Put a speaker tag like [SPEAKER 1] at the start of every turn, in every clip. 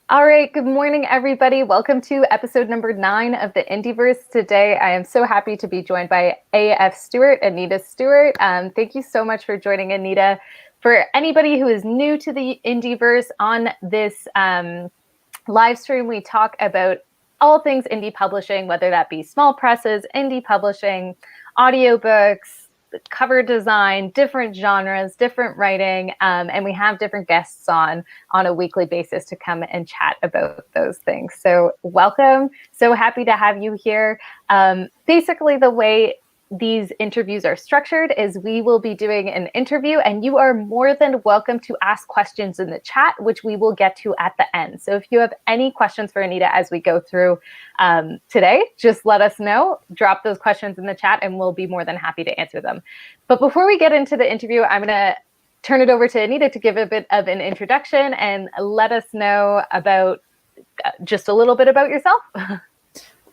[SPEAKER 1] All right, good morning, everybody. Welcome to episode number 9 of the IndieVerse. Today, I am so happy to be joined by AF Stewart, Anita Stewart. Thank you so much for joining, Anita. For anybody who is new to the IndieVerse, on this live stream, we talk about all things indie publishing, whether that be small presses, indie publishing, audiobooks, cover design, different genres, different writing, and we have different guests on a weekly basis to come and chat about those things. So welcome. So happy to have you here. Basically, the way these interviews are structured is we will be doing an interview and you are more than welcome to ask questions in the chat, which we will get to at the end. So if you have any questions for Anita as we go through today, just let us know, drop those questions in the chat and we'll be more than happy to answer them. But before we get into the interview, I'm going to turn it over to Anita to give a bit of an introduction and let us know about just a little bit about yourself.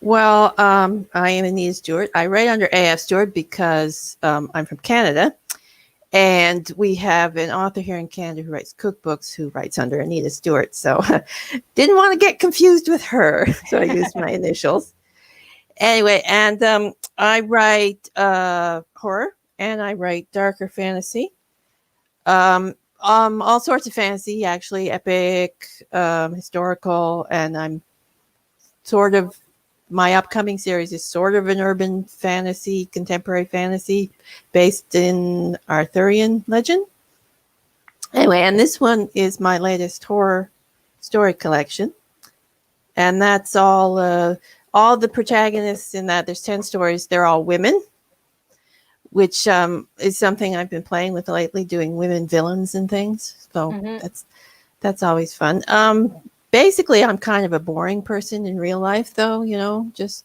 [SPEAKER 2] Well, I am Anita Stewart. I write under AF Stewart because I'm from Canada, and we have an author here in Canada who writes cookbooks who writes under Anita Stewart. So didn't want to get confused with her, so I used my initials. Anyway, and I write horror, and I write darker fantasy. All sorts of fantasy, actually, epic, historical, and I'm sort of, my upcoming series is sort of an urban fantasy, contemporary fantasy based in Arthurian legend. Anyway, and this one is my latest horror story collection. And that's all the protagonists in that. There's 10 stories. They're all women, which is something I've been playing with lately, doing women villains and things. So that's always fun. Basically, I'm kind of a boring person in real life, though, you know, just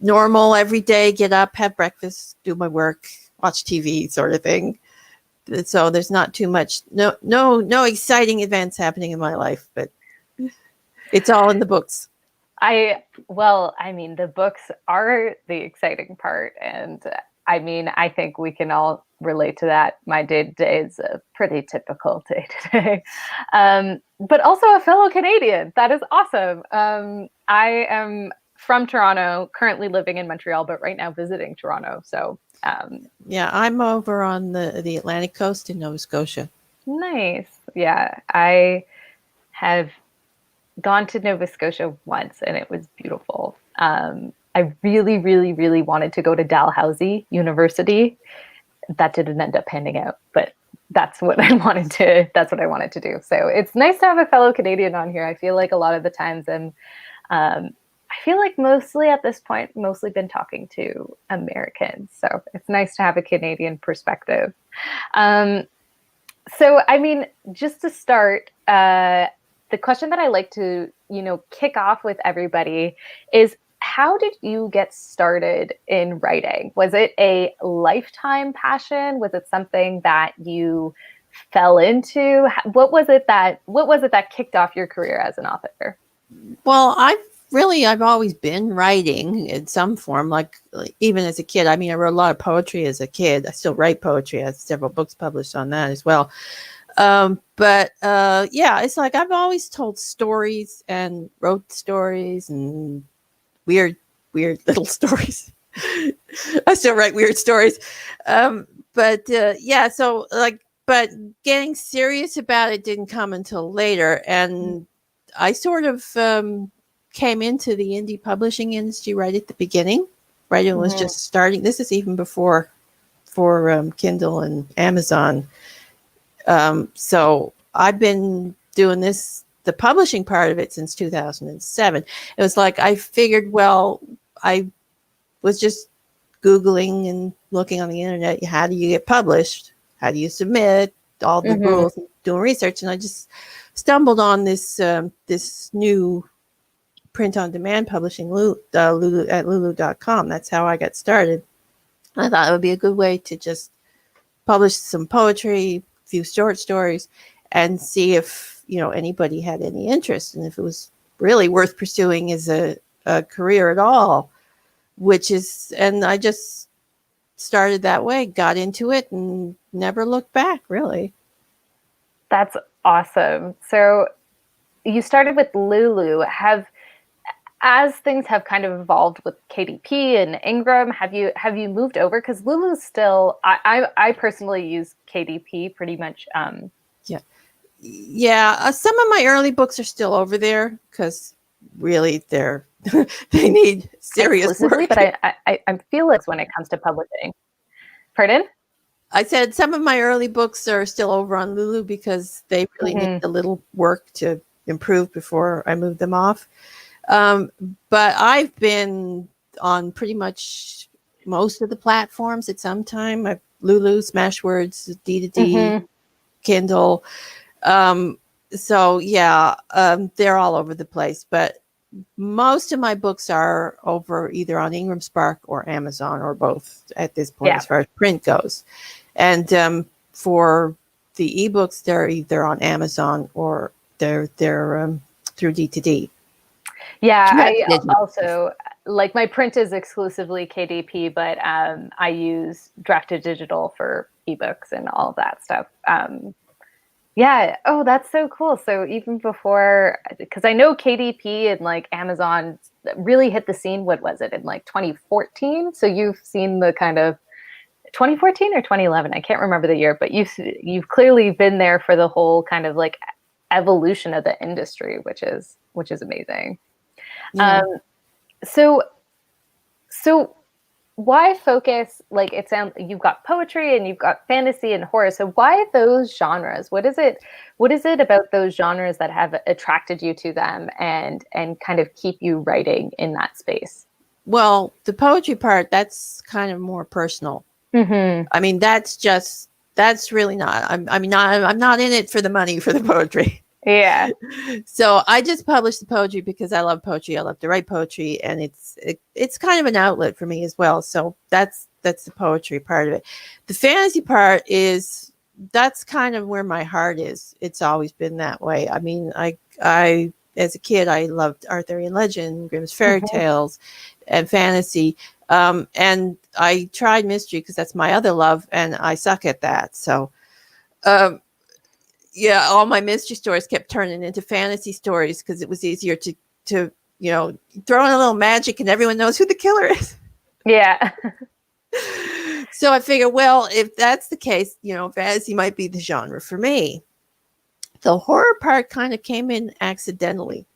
[SPEAKER 2] normal, every day, get up, have breakfast, do my work, watch TV sort of thing. So there's not too much, no exciting events happening in my life, but it's all in the books.
[SPEAKER 1] The books are the exciting part. And I think we can all relate to that. My day-to-day is a pretty typical day-to-day. But also a fellow Canadian. That is awesome. I am from Toronto, currently living in Montreal, but right now visiting Toronto. So
[SPEAKER 2] yeah, I'm over on the Atlantic coast in Nova Scotia.
[SPEAKER 1] Nice. Yeah, I have gone to Nova Scotia once and it was beautiful. I really, really, really wanted to go to Dalhousie University. That didn't end up panning out, but that's what I wanted to do. So it's nice to have a fellow Canadian on here. I feel like a lot of the times, and I feel like mostly at this point, mostly been talking to Americans. So it's nice to have a Canadian perspective. Just to start, the question that I like to, kick off with everybody is, how did you get started in writing? Was it a lifetime passion? Was it something that you fell into? What was it that kicked off your career as an author?
[SPEAKER 2] Well, I've always been writing in some form, like even as a kid. I mean, I wrote a lot of poetry as a kid. I still write poetry. I have several books published on that as well. It's like I've always told stories and wrote stories and weird little stories. I still write weird stories. But getting serious about it didn't come until later. And I sort of came into the indie publishing industry right at the beginning. Right, it was just starting. This is even before Kindle and Amazon. So I've been doing the publishing part of it since 2007. It was like I figured, well, I was just Googling and looking on the internet. How do you get published? How do you submit? All the rules, doing research. And I just stumbled on this new print-on-demand publishing at lulu.com. That's how I got started. I thought it would be a good way to just publish some poetry, a few short stories, and see if anybody had any interest and if it was really worth pursuing as a career at all. And I just started that way, got into it, and never looked back, really.
[SPEAKER 1] That's awesome. So you started with Lulu. As things have kind of evolved with KDP and Ingram, have you moved over? Because Lulu's still, I personally use KDP pretty much.
[SPEAKER 2] Yeah. Some of my early books are still over there because really they're they need serious
[SPEAKER 1] exclusively,
[SPEAKER 2] work.
[SPEAKER 1] but I feel like when it comes to publishing. Pardon?
[SPEAKER 2] I said some of my early books are still over on Lulu because they really need a little work to improve before I move them off. But I've been on pretty much most of the platforms at some time. Lulu, Smashwords, D2D, Kindle. So yeah, they're all over the place. But most of my books are over either on Ingram Spark or Amazon or both at this point, as far as print goes. And for the ebooks, they're either on Amazon or they're through D2D.
[SPEAKER 1] Yeah, I also like my print is exclusively KDP, but I use Draft to Digital for ebooks and all of that stuff. Yeah. Oh, that's so cool. So even before, because I know KDP and like Amazon really hit the scene. What was it in like 2014? So you've seen the kind of 2014 or 2011. I can't remember the year, but you've clearly been there for the whole kind of like evolution of the industry, which is amazing.
[SPEAKER 2] Yeah.
[SPEAKER 1] So why focus, like it sounds you've got poetry and you've got fantasy and horror. So why those genres? What is it about those genres that have attracted you to them and kind of keep you writing in that space?
[SPEAKER 2] Well, the poetry part, that's kind of more personal. I mean, that's really not, I'm not in it for the money for the poetry.
[SPEAKER 1] Yeah.
[SPEAKER 2] So I just publish the poetry because I love poetry. I love to write poetry, and it's kind of an outlet for me as well. So that's the poetry part of it. The fantasy part that's kind of where my heart is. It's always been that way. I mean, I as a kid, I loved Arthurian legend, Grimm's fairy tales, and fantasy. And I tried mystery because that's my other love, and I suck at that. So, yeah, all my mystery stories kept turning into fantasy stories because it was easier to throw in a little magic and everyone knows who the killer is.
[SPEAKER 1] Yeah.
[SPEAKER 2] So I figured, well, if that's the case, fantasy might be the genre for me. The horror part kind of came in accidentally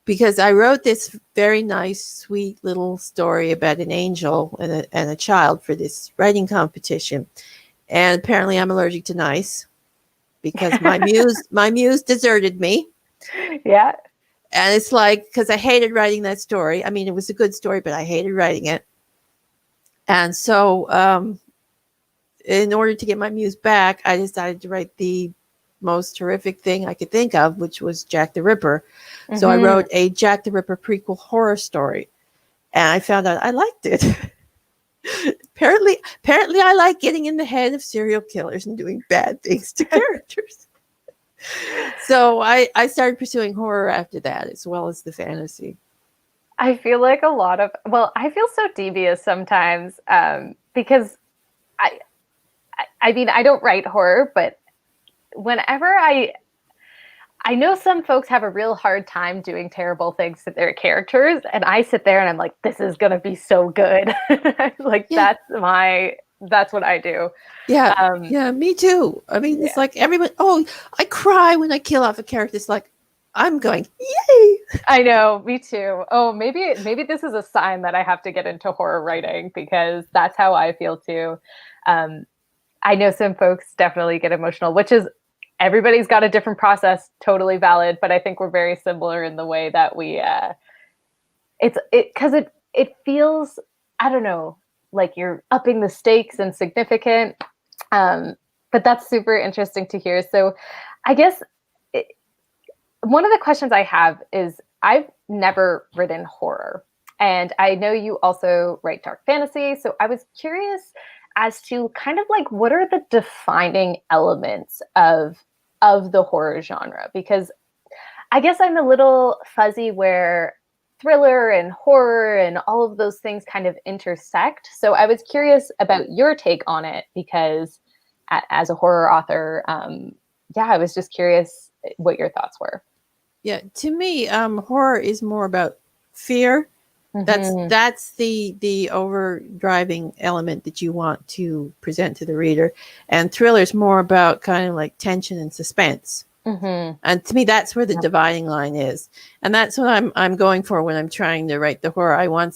[SPEAKER 2] because I wrote this very nice, sweet little story about an angel and a child for this writing competition. And apparently I'm allergic to nice. Because my muse deserted me.
[SPEAKER 1] Yeah.
[SPEAKER 2] And it's like, because I hated writing that story. I mean, it was a good story, but I hated writing it. And so in order to get my muse back, I decided to write the most horrific thing I could think of, which was Jack the Ripper. So I wrote a Jack the Ripper prequel horror story. And I found out I liked it. Apparently I like getting in the head of serial killers and doing bad things to characters. So I started pursuing horror after that, as well as the fantasy.
[SPEAKER 1] I feel like I feel so devious sometimes because I mean, I don't write horror, but whenever I know some folks have a real hard time doing terrible things to their characters, and I sit there and I'm like, this is gonna be so good. Like that's what I do.
[SPEAKER 2] Yeah, yeah, me too. I mean, it's like everyone. Oh, I cry when I kill off a character. It's like I'm going, yay!
[SPEAKER 1] I know, me too. Oh, maybe this is a sign that I have to get into horror writing because that's how I feel too. I know some folks definitely get emotional, which is. Everybody's got a different process, totally valid, but I think we're very similar in the way that we because it feels, I don't know, like you're upping the stakes and significant. But that's super interesting to hear. So I guess one of the questions I have is I've never written horror, and I know you also write dark fantasy. So I was curious as to kind of like what are the defining elements of the horror genre, because I guess I'm a little fuzzy where thriller and horror and all of those things kind of intersect. So I was curious about your take on it because as a horror author, yeah, I was just curious what your thoughts were.
[SPEAKER 2] Yeah, to me, horror is more about fear. That's the overdriving element that you want to present to the reader, and thriller is more about kind of like tension and suspense. And to me, that's where the dividing line is, and that's what I'm going for when I'm trying to write the horror. I want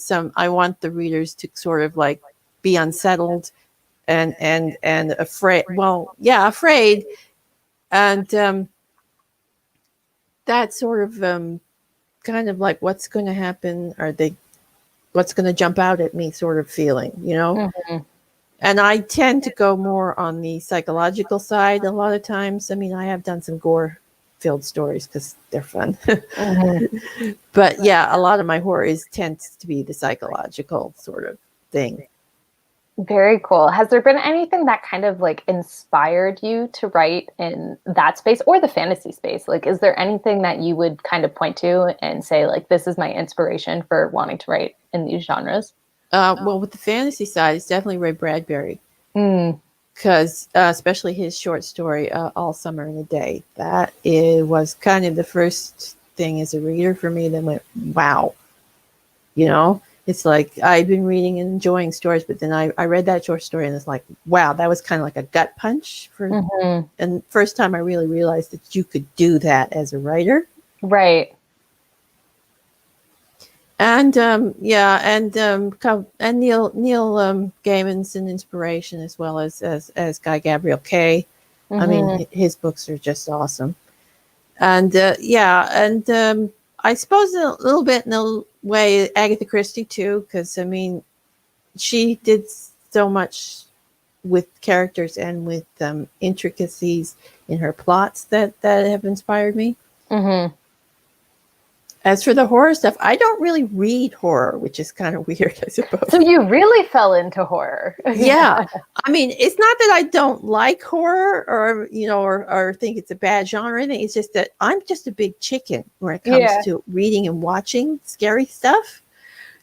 [SPEAKER 2] the readers to sort of like be unsettled and afraid. Well, yeah, afraid, and that sort of kind of like what's going to happen. What's going to jump out at me sort of feeling, you know? And I tend to go more on the psychological side a lot of times. I mean, I have done some gore filled stories because they're fun. But yeah, a lot of my horror tends to be the psychological sort of thing.
[SPEAKER 1] Very cool. Has there been anything that kind of like inspired you to write in that space or the fantasy space? Like, is there anything that you would kind of point to and say, like, this is my inspiration for wanting to write in these genres?
[SPEAKER 2] Well, with the fantasy side, it's definitely Ray Bradbury. Because especially his short story, All Summer in a Day, that was kind of the first thing as a reader for me that went, wow. You know, it's like I've been reading and enjoying stories, but then I read that short story and it's like, wow, that was kind of like a gut punch and first time I really realized that you could do that as a writer.
[SPEAKER 1] Right.
[SPEAKER 2] And and Neil Gaiman's an inspiration, as well as Guy Gabriel Kay. I mean, his books are just awesome. And I suppose a little bit in a way Agatha Christie too, because I mean, she did so much with characters and with intricacies in her plots that have inspired me. As for the horror stuff, I don't really read horror, which is kind of weird, I suppose.
[SPEAKER 1] So you really fell into horror.
[SPEAKER 2] Yeah. I mean, it's not that I don't like horror or, you know, or think it's a bad genre or anything. It's just that I'm just a big chicken when it comes to reading and watching scary stuff.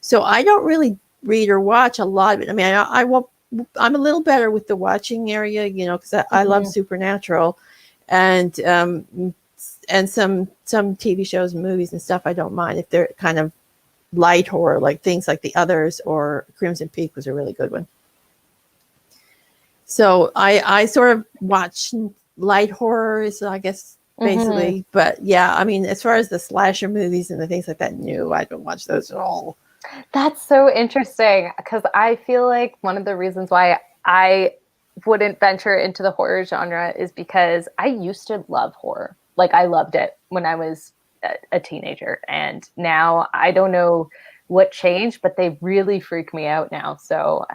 [SPEAKER 2] So I don't really read or watch a lot of it. I mean, I'm a little better with the watching area, you know, because I love Supernatural and some TV shows and movies and stuff I don't mind if they're kind of light horror, like things like The Others or Crimson Peak was a really good one. So I sort of watch light horrors, I guess, basically. But yeah, I mean, as far as the slasher movies and the things like that, no, I don't watch those at all.
[SPEAKER 1] That's so interesting because I feel like one of the reasons why I wouldn't venture into the horror genre is because I used to love horror. Like I loved it when I was a teenager, and now I don't know what changed, but they really freak me out now. So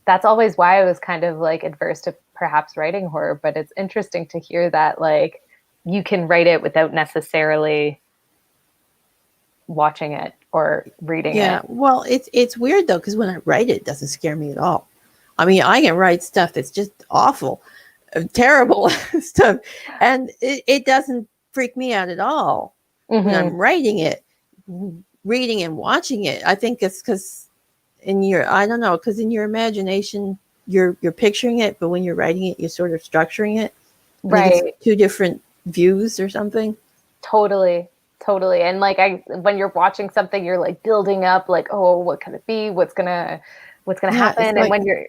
[SPEAKER 1] that's always why I was kind of like adverse to perhaps writing horror, but it's interesting to hear that like you can write it without necessarily watching it or reading it.
[SPEAKER 2] Yeah, well, it's weird though, because when I write it doesn't scare me at all. I mean, I can write stuff that's just awful, terrible stuff, and it doesn't freak me out at all when I'm writing it. Reading and watching it, I think it's because in your imagination you're picturing it, but when you're writing it, you're sort of structuring it. Right, two different views or something.
[SPEAKER 1] Totally. And like when you're watching something, you're like building up, like, oh, what could it be? What's gonna happen? And when you're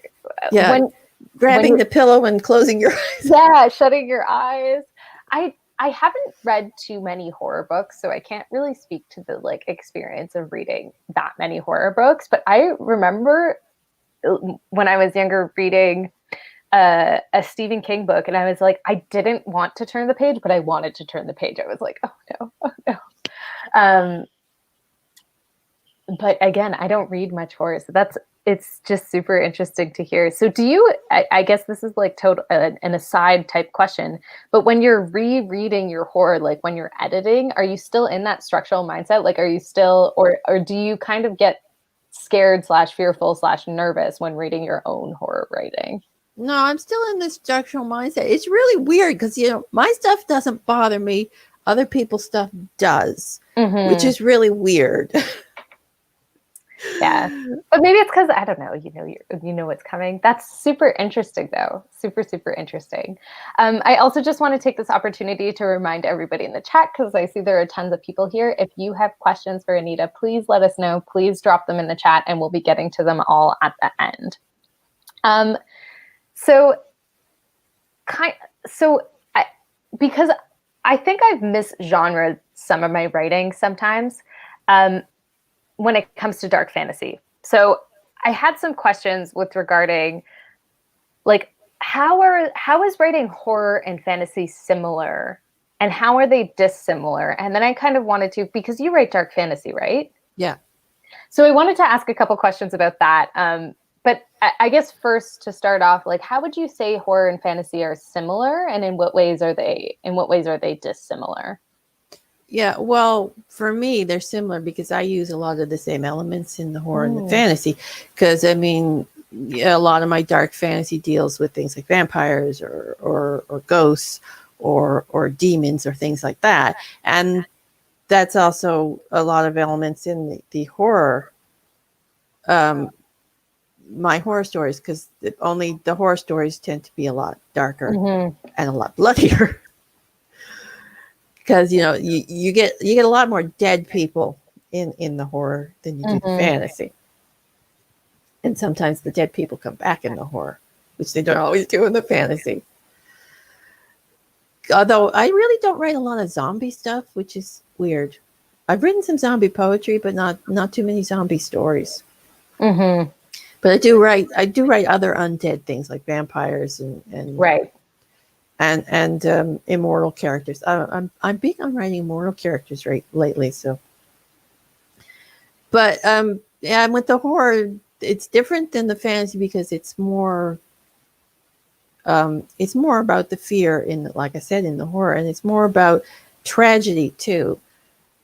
[SPEAKER 2] grabbing the pillow and closing your eyes.
[SPEAKER 1] Yeah, shutting your eyes. I haven't read too many horror books, so I can't really speak to the like experience of reading that many horror books. But I remember when I was younger reading a Stephen King book, and I was like, I didn't want to turn the page, but I wanted to turn the page. I was like, oh no. But again, I don't read much horror, so it's just super interesting to hear. So do you, I guess this is like total an aside type question, but when you're rereading your horror, like when you're editing, are you still in that structural mindset? Like, are you still, or do you kind of get scared / fearful / nervous when reading your own horror writing?
[SPEAKER 2] No, I'm still in the structural mindset. It's really weird because, you know, my stuff doesn't bother me. Other people's stuff does, which is really weird.
[SPEAKER 1] Yeah. But maybe it's because I don't know, you know what's coming. That's super interesting though. Super, super interesting. I also just want to take this opportunity to remind everybody in the chat, because I see there are tons of people here. If you have questions for Anita, please let us know. Please drop them in the chat and we'll be getting to them all at the end. So because I think I've misgenred some of my writing sometimes when it comes to dark fantasy. So I had some questions with regarding like how is writing horror and fantasy similar, and how are they dissimilar? And then I kind of wanted to, because you write dark fantasy, right?
[SPEAKER 2] Yeah.
[SPEAKER 1] So I wanted to ask a couple questions about that. But I guess first, to start off, like, how would you say horror and fantasy are similar, and in what ways are they dissimilar?
[SPEAKER 2] Yeah, well, for me, they're similar because I use a lot of the same elements in the horror and the fantasy. Because, I mean, a lot of my dark fantasy deals with things like vampires or ghosts or demons or things like that. And that's also a lot of elements in the horror, my horror stories, because only the horror stories tend to be a lot darker and a lot bloodier. Because you get a lot more dead people in the horror than you do the fantasy, and sometimes the dead people come back in the horror, which they don't always do in the fantasy. Although I really don't write a lot of zombie stuff, which is weird. I've written some zombie poetry, but not too many zombie stories. But I do write other undead things like vampires and
[SPEAKER 1] right.
[SPEAKER 2] And immortal characters. I'm big on writing immortal characters lately. So, but yeah, with the horror, it's different than the fantasy because it's more about the fear in, like I said, in the horror, and it's more about tragedy too.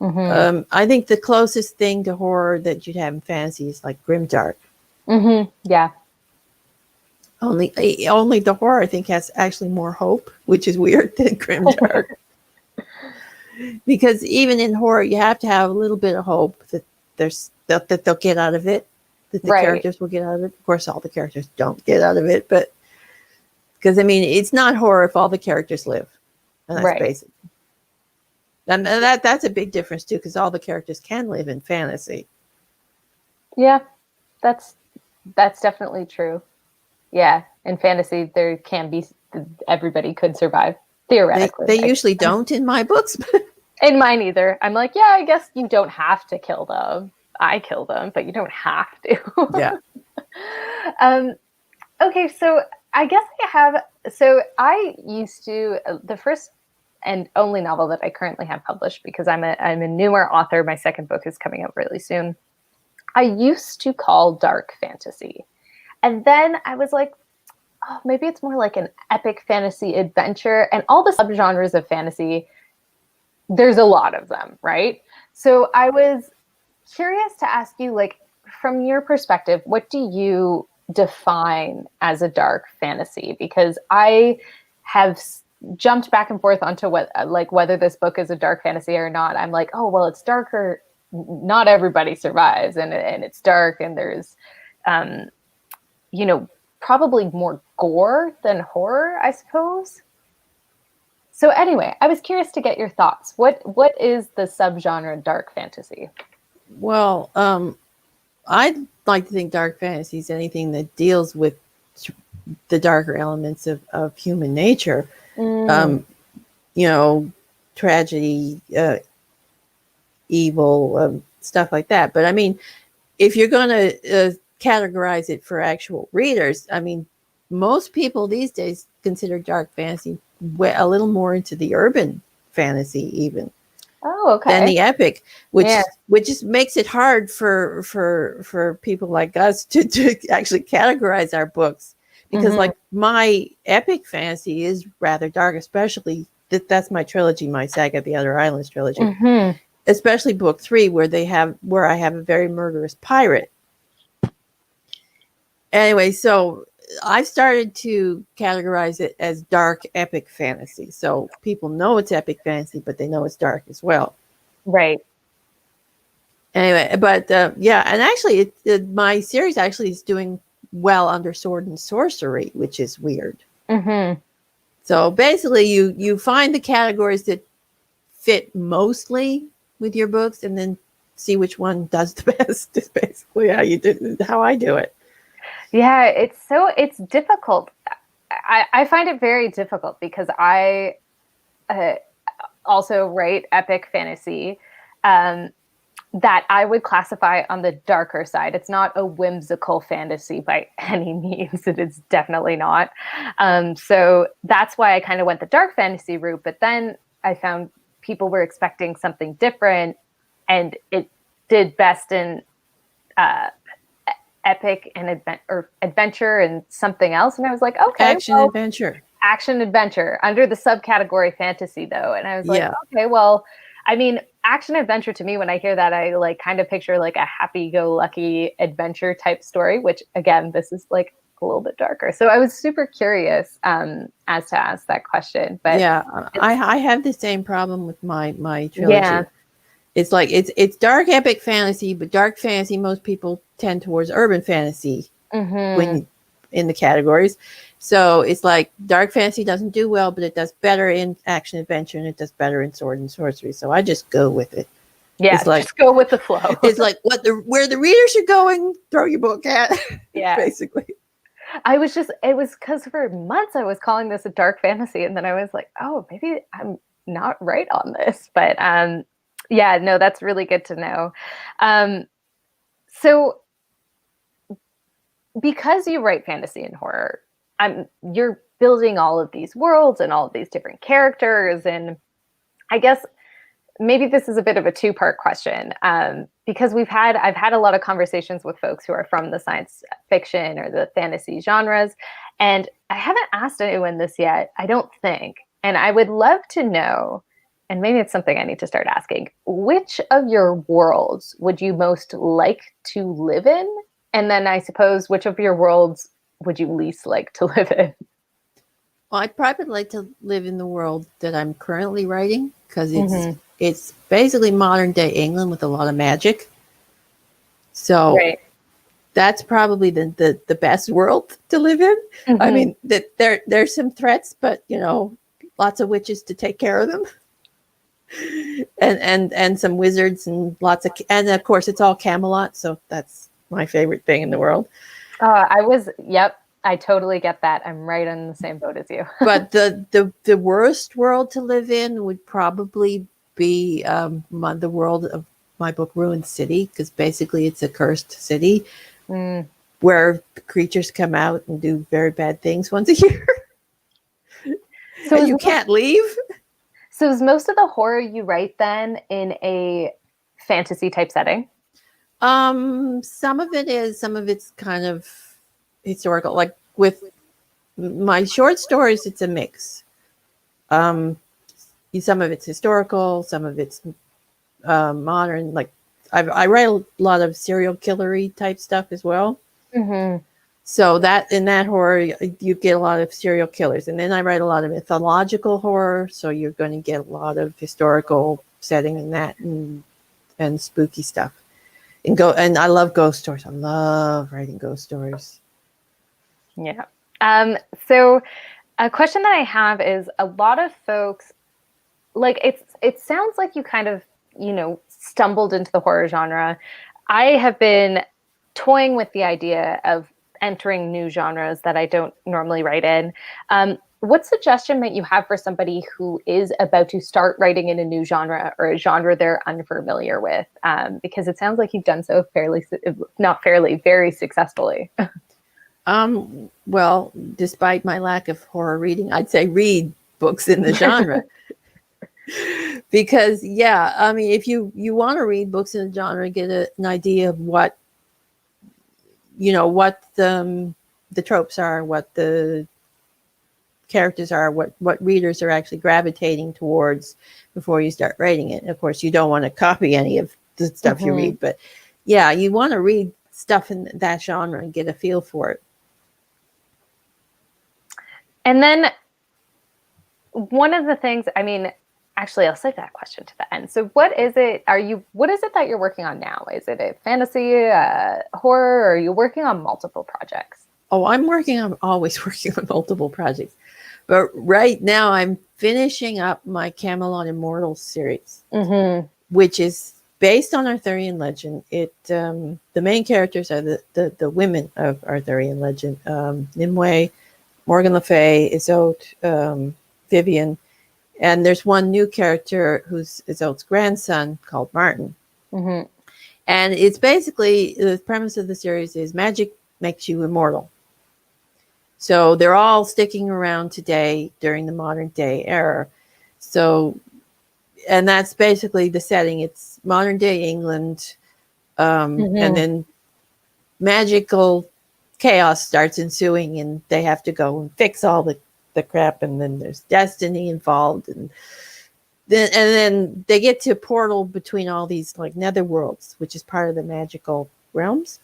[SPEAKER 2] I think the closest thing to horror that you'd have in fantasy is like grimdark.
[SPEAKER 1] Yeah.
[SPEAKER 2] Only the horror, I think, has actually more hope, which is weird, than grimdark. Because even in horror, you have to have a little bit of hope that that they'll get out of it, that the characters will get out of it. Of course, all the characters don't get out of it, but because I mean, it's not horror if all the characters live, and that's basic. And that's a big difference too, because all the characters can live in fantasy. Yeah,
[SPEAKER 1] that's definitely true. Yeah, in fantasy, there can be, everybody could survive, theoretically.
[SPEAKER 2] They usually don't in my books.
[SPEAKER 1] In mine either. I'm like, yeah, I guess you don't have to kill them. I kill them, but you don't have to.
[SPEAKER 2] Yeah.
[SPEAKER 1] Okay, so I guess I used to, the first and only novel that I currently have published, because I'm a newer author, my second book is coming out really soon, I used to call dark fantasy. And then I was like, oh, maybe it's more like an epic fantasy adventure. And all the subgenres of fantasy, there's a lot of them, right? So I was curious to ask you, like, from your perspective, what do you define as a dark fantasy? Because I have jumped back and forth onto whether this book is a dark fantasy or not. I'm like, oh, well, it's darker. Not everybody survives, and it's dark, and there's probably more gore than horror, I suppose. So anyway, I was curious to get your thoughts. What is the subgenre dark fantasy?
[SPEAKER 2] Well, I'd like to think dark fantasy is anything that deals with the darker elements of human nature. Tragedy, evil, stuff like that. But I mean, if you're going to categorize it for actual readers, I mean, most people these days consider dark fantasy a little more into the urban fantasy even.
[SPEAKER 1] Oh, okay.
[SPEAKER 2] Than the epic, which just makes it hard for people like us to actually categorize our books, because like my epic fantasy is rather dark, especially that's my trilogy, my Saga of the Outer Islands trilogy, especially book 3 where I have a very murderous pirate. Anyway, so I've started to categorize it as dark epic fantasy. So people know it's epic fantasy, but they know it's dark as well.
[SPEAKER 1] Right.
[SPEAKER 2] Anyway, but yeah, and actually, my series actually is doing well under sword and sorcery, which is weird.
[SPEAKER 1] Mm-hmm.
[SPEAKER 2] So basically, you find the categories that fit mostly with your books, and then see which one does the best. Is basically how I do it.
[SPEAKER 1] Yeah, it's difficult. I find it very difficult because I also write epic fantasy. That I would classify on the darker side. It's not a whimsical fantasy by any means. It is definitely not. So that's why I kind of went the dark fantasy route. But then I found people were expecting something different, and it did best in epic and adventure and something else. And I was like, okay,
[SPEAKER 2] Adventure.
[SPEAKER 1] Action adventure under the subcategory fantasy, though. And I was like,
[SPEAKER 2] Yeah.
[SPEAKER 1] okay, well, I mean, action adventure to me, when I hear that, I like kind of picture like a happy-go-lucky adventure type story, which again, this is like a little bit darker. So I was super curious as to ask that question. But
[SPEAKER 2] yeah, I have the same problem with my trilogy.
[SPEAKER 1] Yeah.
[SPEAKER 2] It's like it's dark epic fantasy, but dark fantasy, most people tend towards urban fantasy when in the categories. So it's like dark fantasy doesn't do well, but it does better in action adventure and it does better in sword and sorcery. So I just go with it.
[SPEAKER 1] Yeah,
[SPEAKER 2] it's like,
[SPEAKER 1] just go with the flow.
[SPEAKER 2] It's like where the readers are going, throw your book at.
[SPEAKER 1] Yeah,
[SPEAKER 2] basically.
[SPEAKER 1] It was because for months I was calling this a dark fantasy, and then I was like, oh, maybe I'm not right on this. But yeah, no, that's really good to know. So because you write fantasy and horror, you're building all of these worlds and all of these different characters, and I guess maybe this is a bit of a two-part question, because I've had a lot of conversations with folks who are from the science fiction or the fantasy genres, and I haven't asked anyone this yet, I don't think, and I would love to know, and maybe it's something I need to start asking, which of your worlds would you most like to live in? And then I suppose, which of your worlds would you least like to live in?
[SPEAKER 2] Well, I'd probably like to live in the world that I'm currently writing, because it's basically modern day England with a lot of magic. So that's probably the best world to live in. I mean, there's some threats, but lots of witches to take care of them. and some wizards and and of course it's all Camelot, so that's my favorite thing in the world.
[SPEAKER 1] I totally get that. I'm right in the same boat as you.
[SPEAKER 2] But the worst world to live in would probably be the world of my book Ruined City, because basically it's a cursed city where creatures come out and do very bad things once a year. So and you can't leave.
[SPEAKER 1] So is most of the horror you write then in a fantasy type setting?
[SPEAKER 2] Some of it is, some of it's kind of historical. Like with my short stories, it's a mix. Some of it's historical, some of it's modern. Like I write a lot of serial killery type stuff as well. So that in that horror, you get a lot of serial killers, and then I write a lot of mythological horror. So you're going to get a lot of historical setting in that, and spooky stuff. And I love ghost stories. I love writing ghost stories.
[SPEAKER 1] Yeah. So a question that I have is, a lot of folks, like it sounds like you kind of, stumbled into the horror genre. I have been toying with the idea of entering new genres that I don't normally write in. What suggestion might you have for somebody who is about to start writing in a new genre, or a genre they're unfamiliar with? Because it sounds like you've done so very successfully.
[SPEAKER 2] Well, despite my lack of horror reading, I'd say read books in the genre. Because I mean, if you want to read books in the genre, get an idea of what the tropes are, what the characters are, what readers are actually gravitating towards before you start writing it. And of course, you don't want to copy any of the stuff you read, but you want to read stuff in that genre and get a feel for it.
[SPEAKER 1] And then one of the things, I mean, Actually, I'll save that question to the end. So what is it that you're working on now? Is it a fantasy, horror, or are you working on multiple projects?
[SPEAKER 2] Oh, I'm always working on multiple projects. But right now I'm finishing up my Camelot Immortals series, which is based on Arthurian legend. The main characters are the women of Arthurian legend. Nimue, Morgan Le Fay, Isolde, Vivian. And there's one new character who's Isolde's grandson called Martin. And it's basically, the premise of the series is magic makes you immortal. So they're all sticking around today during the modern day era. So, and that's basically the setting. It's modern day England. And then magical chaos starts ensuing, and they have to go and fix all the crap. And then there's destiny involved. And then they get to a portal between all these like nether worlds, which is part of the magical realms.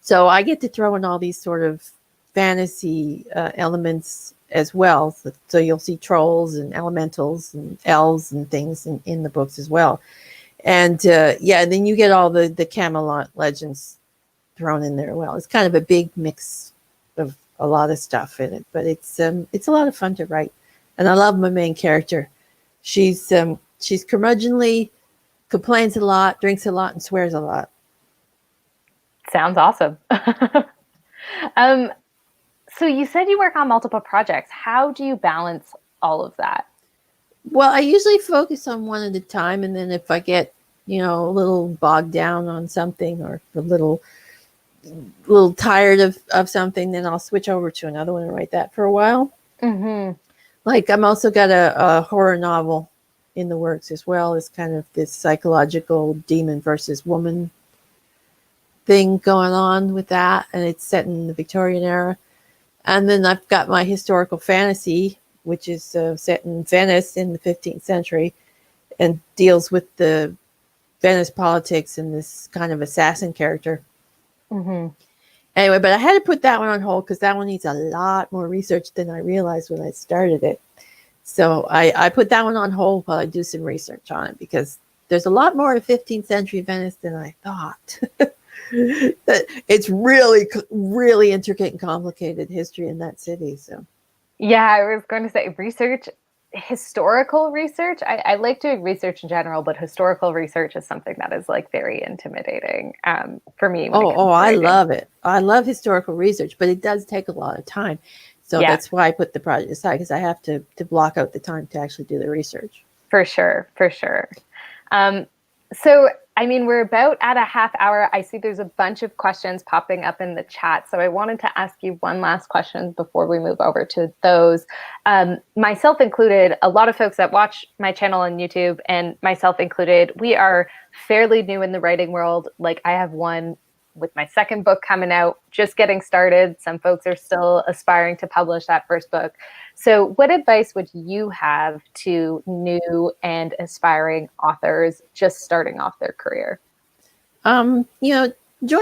[SPEAKER 2] So I get to throw in all these sort of fantasy elements as well. So you'll see trolls and elementals and elves and things in the books as well. And then you get all the Camelot legends thrown in there. Well, it's kind of a big mix of a lot of stuff in it, but it's a lot of fun to write. And I love my main character. She's curmudgeonly, complains a lot, drinks a lot, and swears a lot.
[SPEAKER 1] Sounds awesome. So you said you work on multiple projects. How do you balance all of that?
[SPEAKER 2] Well, I usually focus on one at a time, and then if I get, a little bogged down on something or a little tired of something, then I'll switch over to another one and write that for a while. Like I'm also got a horror novel in the works as well. It's kind of this psychological demon versus woman thing going on with that, and it's set in the Victorian era. And then I've got my historical fantasy, which is set in Venice in the 15th century and deals with the Venice politics and this kind of assassin character. Anyway, but I had to put that one on hold because that one needs a lot more research than I realized when I started it. So I put that one on hold while I do some research on it, because there's a lot more of 15th century Venice than I thought. It's really, really intricate and complicated history in that city. So,
[SPEAKER 1] yeah, I was going to say historical research. I like doing research in general, but historical research is something that is like very intimidating for me.
[SPEAKER 2] I love it. I love historical research, but it does take a lot of time. So that's why I put the project aside, because I have to block out the time to actually do the research.
[SPEAKER 1] For sure. So, I mean, we're about at a half hour. I see there's a bunch of questions popping up in the chat. So I wanted to ask you one last question before we move over to those. Myself included, a lot of folks that watch my channel on YouTube, and myself included, we are fairly new in the writing world. Like I have one with my second book coming out, just getting started. Some folks are still aspiring to publish that first book. So what advice would you have to new and aspiring authors just starting off their career?
[SPEAKER 2] Join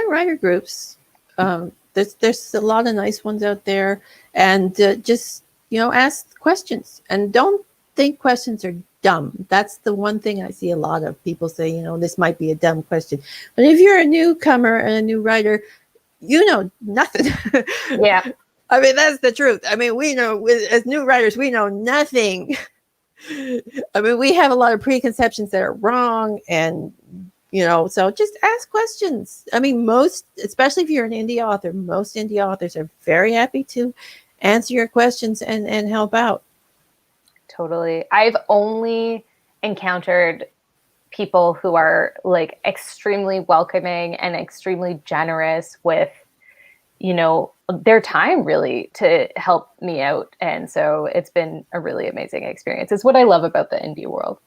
[SPEAKER 2] writer groups. There's a lot of nice ones out there, and just, ask questions, and don't think questions are dumb. That's the one thing I see a lot of people say, this might be a dumb question. But if you're a newcomer and a new writer, you know nothing.
[SPEAKER 1] Yeah.
[SPEAKER 2] I mean, that's the truth. I mean, we know, as new writers, we know nothing. I mean, we have a lot of preconceptions that are wrong, and, so just ask questions. I mean, especially if you're an indie author, most indie authors are very happy to answer your questions and help out.
[SPEAKER 1] Totally. I've only encountered people who are like extremely welcoming and extremely generous with, their time really to help me out. And so it's been a really amazing experience. It's what I love about the indie world.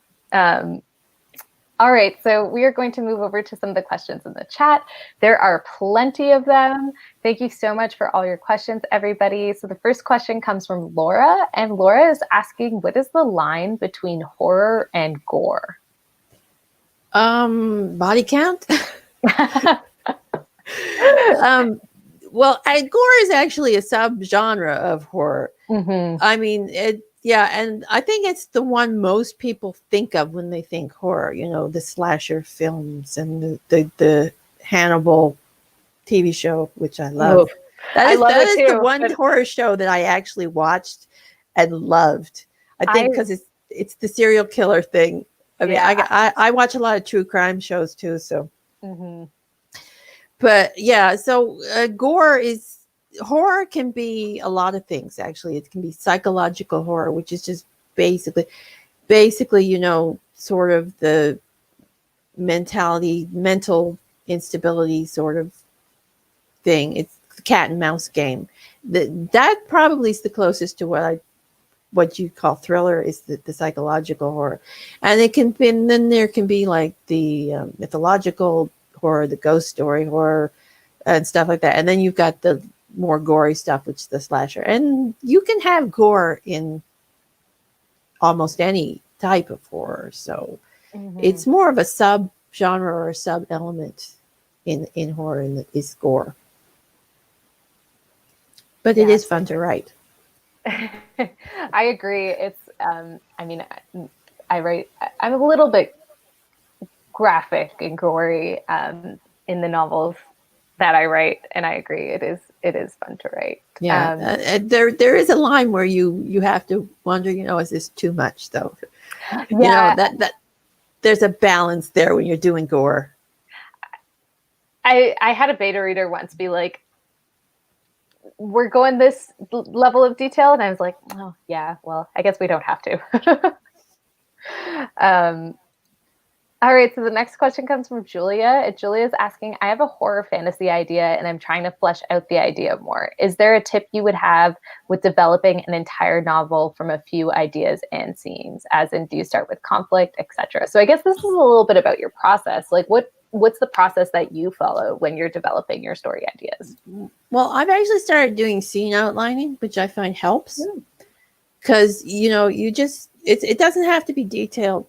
[SPEAKER 1] All right, so we are going to move over to some of the questions in the chat. There are plenty of them. Thank you so much for all your questions, everybody. So the first question comes from Laura, and Laura is asking, what is the line between horror and gore?
[SPEAKER 2] Body count? Well, gore is actually a subgenre of horror. I mean, Yeah, and I think it's the one most people think of when they think horror. You know, the slasher films and the Hannibal TV show, which I love.
[SPEAKER 1] Oof. I love
[SPEAKER 2] That
[SPEAKER 1] it
[SPEAKER 2] is the
[SPEAKER 1] too.
[SPEAKER 2] one horror show that I actually watched and loved. I think because it's the serial killer thing. I mean,
[SPEAKER 1] Yeah.
[SPEAKER 2] I watch a lot of true crime shows too. So,
[SPEAKER 1] Mhm.
[SPEAKER 2] but yeah, so gore is horror can be a lot of things. Actually, it can be psychological horror, which is just basically, you know, sort of the mental instability sort of thing. It's the cat and mouse game. That probably is the closest to what you call thriller is the psychological horror, and it can be. And then there can be like the mythological horror, the ghost story horror, and stuff like that. And then you've got the more gory stuff, which is the slasher. And you can have gore in almost any type of horror. So it's more of a sub genre or a sub element in horror, and is gore. But it is fun to write.
[SPEAKER 1] I agree. It's I mean, I'm a little bit graphic and gory in the novels that I write, and I agree it is fun to write.
[SPEAKER 2] Yeah, there is a line where you have to wonder, you know, is this too much though?
[SPEAKER 1] Yeah.
[SPEAKER 2] You know, that there's a balance there when you're doing gore.
[SPEAKER 1] I had a beta reader once be like, we're going this level of detail, and I was like, oh yeah, well, I guess we don't have to. All right, so the next question comes from Julia. Julia's asking, I have a horror fantasy idea and I'm trying to flesh out the idea more. Is there a tip you would have with developing an entire novel from a few ideas and scenes? As in, do you start with conflict, etc.? So I guess this is a little bit about your process. Like what's the process that you follow when you're developing your story ideas?
[SPEAKER 2] Well, I've actually started doing scene outlining, which I find helps. Because, you know, it doesn't have to be detailed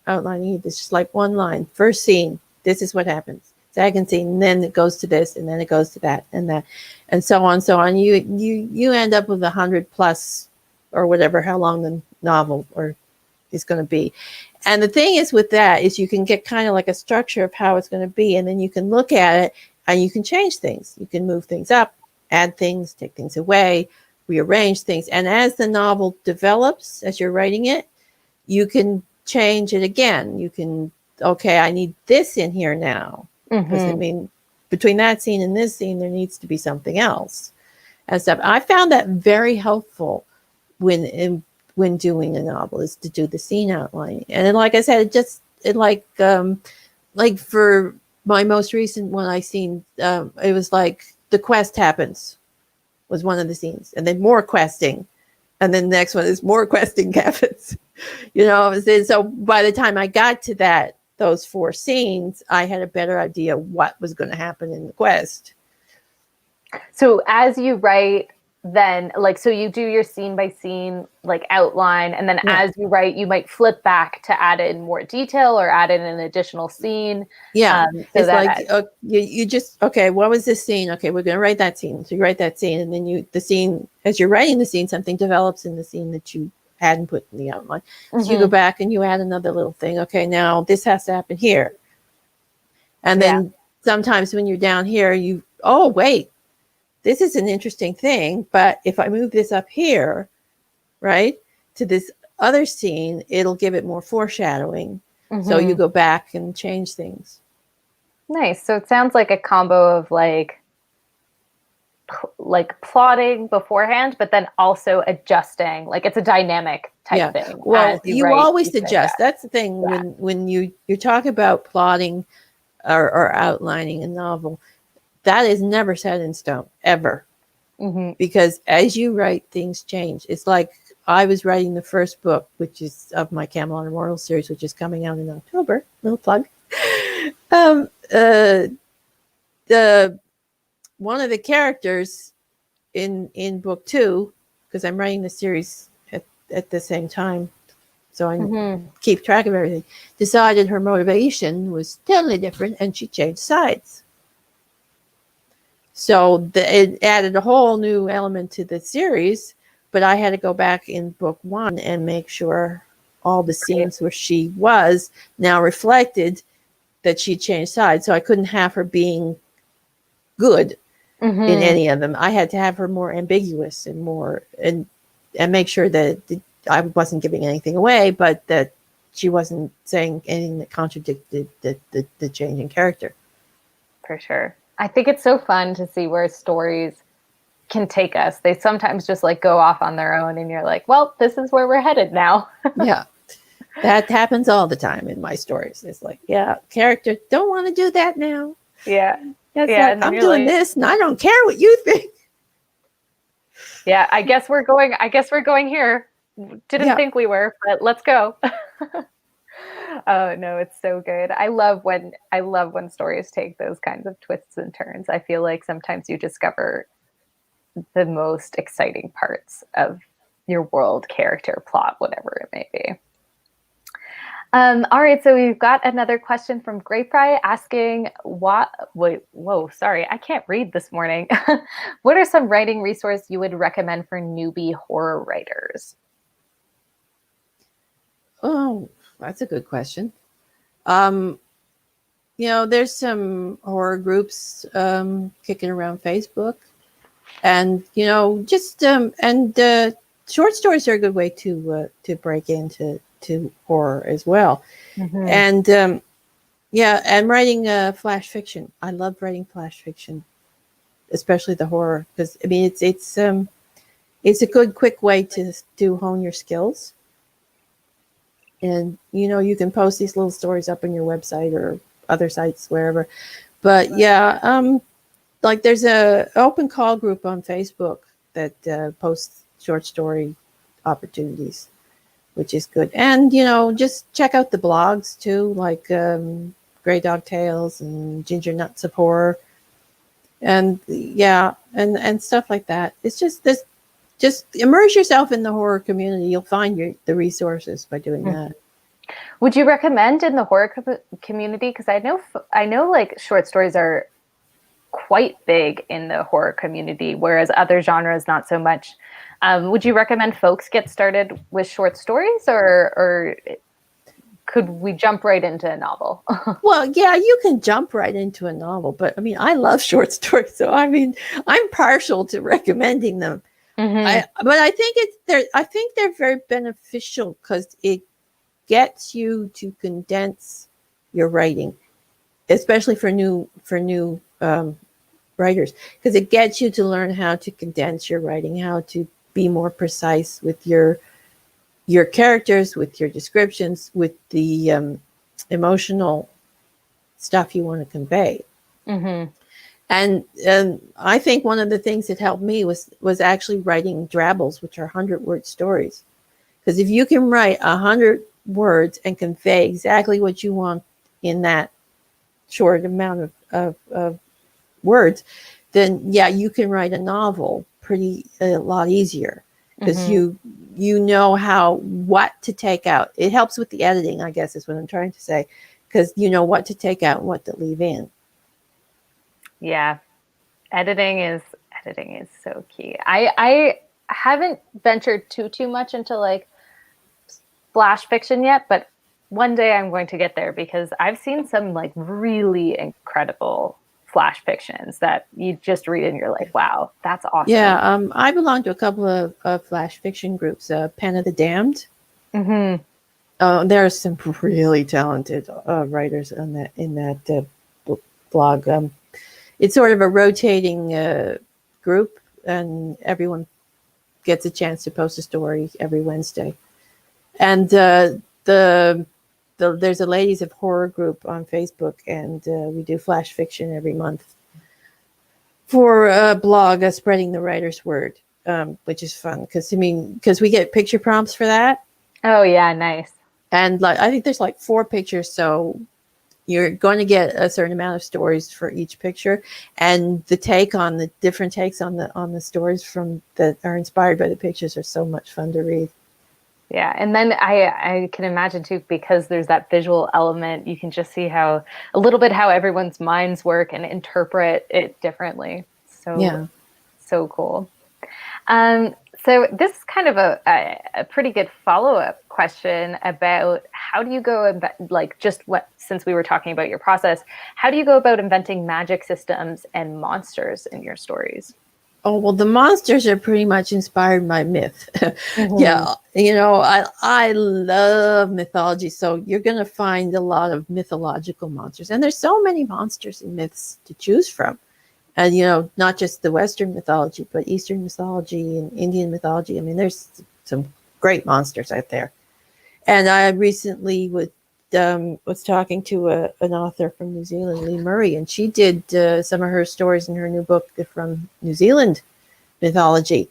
[SPEAKER 2] outlining. It's just like one line. First scene, this is what happens. Second scene, and then it goes to this, and then it goes to that, and that, and so on, so on. You end up with 100+ or whatever, how long the novel or is going to be. And the thing is with that is you can get kind of like a structure of how it's going to be, and then you can look at it and you can change things. You can move things up, add things, take things away, rearrange things. And as the novel develops, as you're writing it, you can change it again. You can, okay, I need this in here now. Because I mean, between that scene and this scene, there needs to be something else and stuff. I found that very helpful when doing a novel, is to do the scene outlining. And then, like I said, it like for my most recent one I seen, it was like the quest happens was one of the scenes, and then more questing, and then the next one is more questing happens. You know, so by the time I got to those 4 scenes, I had a better idea what was going to happen in the quest.
[SPEAKER 1] So as you write, then like, so you do your scene by scene like outline, and then as you write, you might flip back to add in more detail or add in an additional scene.
[SPEAKER 2] Yeah,
[SPEAKER 1] so
[SPEAKER 2] it's like you just, okay, what was this scene? Okay, we're going to write that scene. So you write that scene, and then the scene, as you're writing the scene, something develops in the scene that you hadn't put in the outline. So you go back and you add another little thing. Okay, now this has to happen here. And then sometimes when you're down here, oh, wait, this is an interesting thing, but if I move this up here, right, to this other scene, it'll give it more foreshadowing. So you go back and change things.
[SPEAKER 1] Nice. So it sounds like a combo of like plotting beforehand, but then also adjusting. Like it's a dynamic type thing.
[SPEAKER 2] Well, you always adjust. That's the thing. When you talk about plotting or outlining a novel, that is never set in stone, ever. Because as you write, things change. It's like I was writing the first book, which is of my Camelot Immortal series, which is coming out in October. Little plug. One of the characters in book 2, because I'm writing the series at the same time, so I keep track of everything, decided her motivation was totally different, and she changed sides. So it added a whole new element to the series but I had to go back in book 1 and make sure all the scenes where she was now reflected that she changed sides. So I couldn't have her being good in any of them. I had to have her more ambiguous and more and make sure that I wasn't giving anything away, but that she wasn't saying anything that contradicted the change in character.
[SPEAKER 1] For sure. I think it's so fun to see where stories can take us. They sometimes just like go off on their own and you're like, well, this is where we're headed now.
[SPEAKER 2] Yeah. That happens all the time in my stories. It's like, yeah, character don't want to do that now.
[SPEAKER 1] Yeah.
[SPEAKER 2] That's like, I'm doing this and I don't care what you think.
[SPEAKER 1] Yeah, I guess we're going here. Didn't think we were, but let's go. Oh no, it's so good. I love when stories take those kinds of twists and turns. I feel like sometimes you discover the most exciting parts of your world, character, plot, whatever it may be. All right, so we've got another question from Grapefry asking, sorry, I can't read this morning. What are some writing resources you would recommend for newbie horror writers?
[SPEAKER 2] Oh, that's a good question. There's some horror groups kicking around Facebook, and short stories are a good way to break into horror as well. And and writing flash fiction. I love writing flash fiction, especially the horror, because I mean it's a good quick way to hone your skills. And you can post these little stories up on your website or other sites, wherever. But like there's a open call group on Facebook that posts short story opportunities, which is good. And just check out the blogs too, like Grey Dog Tales and Ginger Nuts of Horror, and and stuff like that. It's just this. Just immerse yourself in the horror community. You'll find the resources by doing that.
[SPEAKER 1] Would you recommend in the horror community? Because I know like short stories are quite big in the horror community, whereas other genres not so much. Would you recommend folks get started with short stories, or could we jump right into a novel?
[SPEAKER 2] Well, yeah, you can jump right into a novel, but I mean, I love short stories, so I mean, I'm partial to recommending them. But I think they're very beneficial because it gets you to condense your writing, especially for new writers, because it gets you to learn how to condense your writing, how to be more precise with your characters, with your descriptions, with the emotional stuff you want to convey. And I think one of the things that helped me was actually writing drabbles, which are 100-word stories. Because if you can write 100 words and convey exactly what you want in that short amount of words, then you can write a novel a lot easier, because you know what to take out. It helps with the editing, I guess, is what I'm trying to say, because you know what to take out and what to leave in.
[SPEAKER 1] Yeah, editing is so key. I haven't ventured too much into like flash fiction yet, but one day I'm going to get there, because I've seen some like really incredible flash fictions that you just read and you're like, wow, that's awesome.
[SPEAKER 2] Yeah, I belong to a couple of flash fiction groups, Pen of the Damned. There are some really talented writers in that blog. It's sort of a rotating group, and everyone gets a chance to post a story every Wednesday. And there's a Ladies of Horror group on Facebook, and we do flash fiction every month for a blog, Spreading the Writer's Word, which is fun because we get picture prompts for that.
[SPEAKER 1] Oh yeah, nice.
[SPEAKER 2] And I think there's 4 pictures, so you're going to get a certain amount of stories for each picture, and the different takes on the stories that are inspired by the pictures are so much fun to read.
[SPEAKER 1] Yeah, and then I can imagine too, because there's that visual element, you can just see how everyone's minds work and interpret it differently. So cool. So this is kind of a pretty good follow-up question about how do you go like just what, since we were talking about your process, how do you go about inventing magic systems and monsters in your stories?
[SPEAKER 2] Oh, well, the monsters are pretty much inspired by myth. Yeah, I love mythology, so you're going to find a lot of mythological monsters. And there's so many monsters and myths to choose from. And, not just the Western mythology, but Eastern mythology and Indian mythology. I mean, there's some great monsters out there. And I recently was talking to an author from New Zealand, Lee Murray, and she did some of her stories in her new book from New Zealand mythology,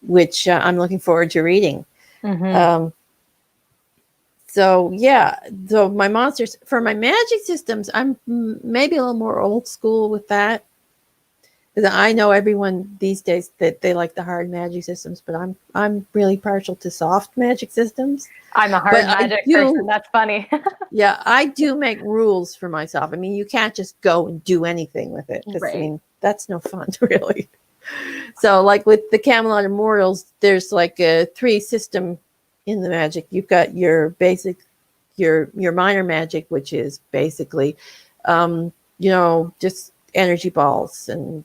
[SPEAKER 2] which I'm looking forward to reading. So my monsters, for my magic systems, I'm maybe a little more old school with that. Because I know everyone these days that they like the hard magic systems, but I'm really partial to soft magic systems.
[SPEAKER 1] I'm a hard magic person. That's funny.
[SPEAKER 2] Yeah, I do make rules for myself. I mean, you can't just go and do anything with it. Right. I mean, that's no fun, really. So, like with the Camelot Immortals, there's like a 3 system in the magic. You've got your basic, your minor magic, which is basically, just energy balls and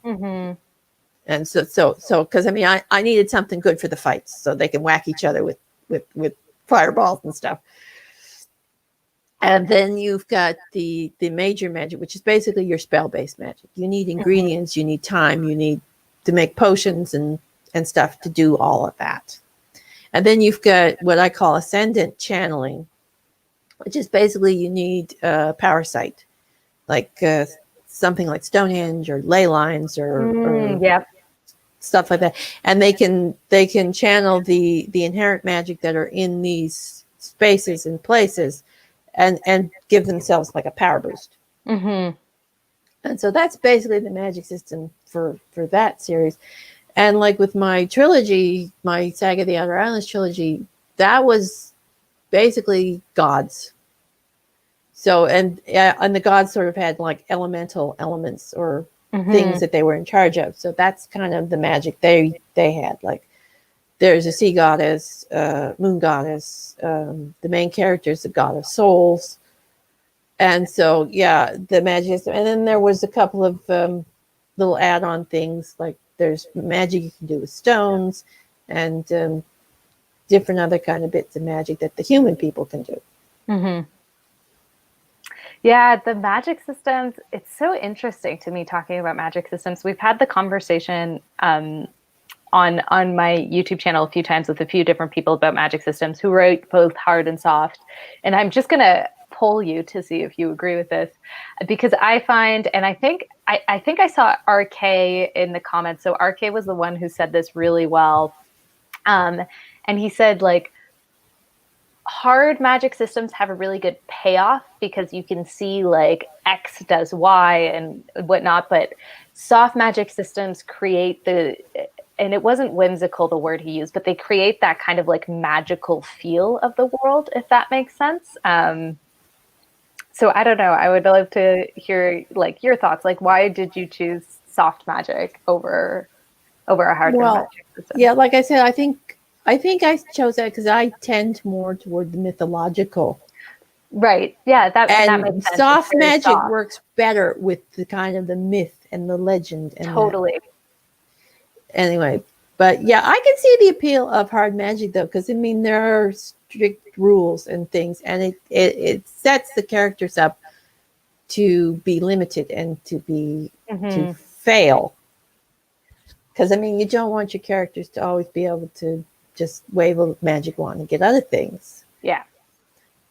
[SPEAKER 2] so because I mean I needed something good for the fights so they can whack each other with fireballs and stuff. And then you've got the major magic, which is basically your spell-based magic. You need ingredients, you need time, you need to make potions and stuff to do all of that. And then you've got what I call ascendant channeling, which is basically you need power sight, like something like Stonehenge or ley lines or stuff like that. And they can channel the inherent magic that are in these spaces and places and give themselves like a power boost. And so that's basically the magic system for that series. And like with my trilogy, my Saga of the Outer Islands trilogy, that was basically gods. So, and the gods sort of had like elemental elements or things that they were in charge of. So that's kind of the magic they had. Like there's a sea goddess, moon goddess. The main character is the god of souls. And so, yeah, the magic system. And then there was a couple of little add-on things. Like there's magic you can do with stones and different other kind of bits of magic that the human people can do.
[SPEAKER 1] Yeah, the magic systems, it's so interesting to me talking about magic systems. We've had the conversation on my YouTube channel a few times with a few different people about magic systems who wrote both hard and soft. And I'm just going to poll you to see if you agree with this, because I find, and I think I saw RK in the comments. So RK was the one who said this really well. And he said, like, hard magic systems have a really good payoff because you can see like X does Y and whatnot, but soft magic systems create and it wasn't whimsical, the word he used, but they create that kind of like magical feel of the world, if that makes sense. So I don't know, I would love to hear like your thoughts. Like, why did you choose soft magic over a hard magic system?
[SPEAKER 2] Yeah, like I said, I think I chose that because I tend more toward the mythological.
[SPEAKER 1] Right. Yeah. That makes sense.
[SPEAKER 2] Soft magic works better with the kind of the myth and the legend. And
[SPEAKER 1] totally.
[SPEAKER 2] Anyway, but yeah, I can see the appeal of hard magic though, because I mean there are strict rules and things, and it sets the characters up to be limited and to be to fail. Because I mean, you don't want your characters to always be able to just wave a magic wand and get other things.
[SPEAKER 1] Yeah.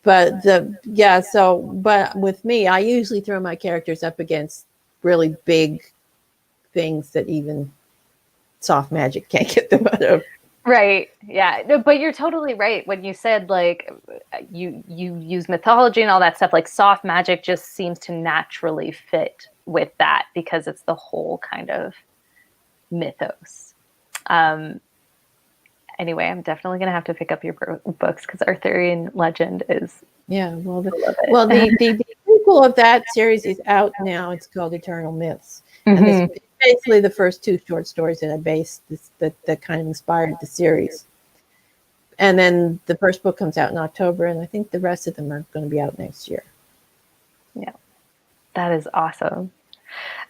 [SPEAKER 2] But but with me, I usually throw my characters up against really big things that even soft magic can't get them out of.
[SPEAKER 1] Right. Yeah. No, but you're totally right when you said like you use mythology and all that stuff. Like soft magic just seems to naturally fit with that because it's the whole kind of mythos. Anyway, I'm definitely going to have to pick up your books because Arthurian legend is.
[SPEAKER 2] Yeah, well, the prequel of that series is out now. It's called Eternal Myths. And basically the first 2 short stories that I based this, that kind of inspired the series. And then the first book comes out in October, and I think the rest of them are going to be out next year.
[SPEAKER 1] Yeah, that is awesome.